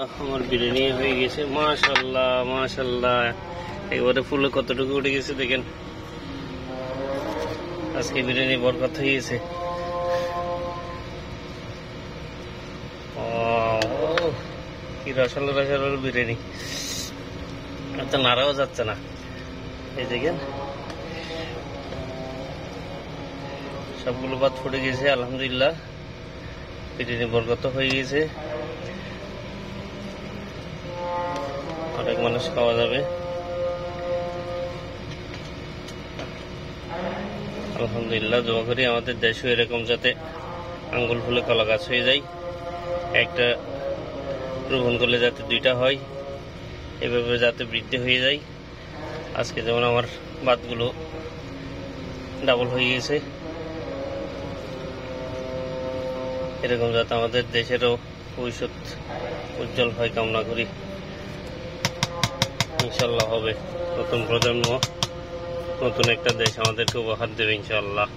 আমার বিরিয়ানি হয়ে গেছে। মাশাআল্লাহ মাশাআল্লাহ, এবারে ফুলে কতটুকু উঠে গেছে দেখেন। আজকে বিরিয়ানি বরকত হয়ে গেছে। কি রসালো রসালো বিরিয়ানি, এত নাড়াও যাচ্ছে না। এই দেখেন সবগুলো ভাত ফুটে গেছে। আলহামদুলিল্লাহ বিরিয়ানি বরকত হয়ে গেছে, অনেক মানুষ খাওয়া যাবে। আলহামদুলিল্লাহ দোয়া করি আমাদের দেশে এরকম যাতে আঙ্গুল ফুলে কলা গাছ হয়ে যায়, একটা রোপণ করলে যাতে দুইটা হয়, এভাবে যাতে বৃদ্ধি হয়ে যায়। আজকে যেমন আমার ভাতগুলো ডাবল হয়ে গেছে, এরকম যাতে আমাদের দেশেরও ভবিষ্যৎ উজ্জ্বল হয় কামনা করি। ইনশাল্লাহ হবে, নতুন প্রজন্ম নতুন একটা দেশ আমাদেরকে উপহার দেবে ইনশাআল্লাহ।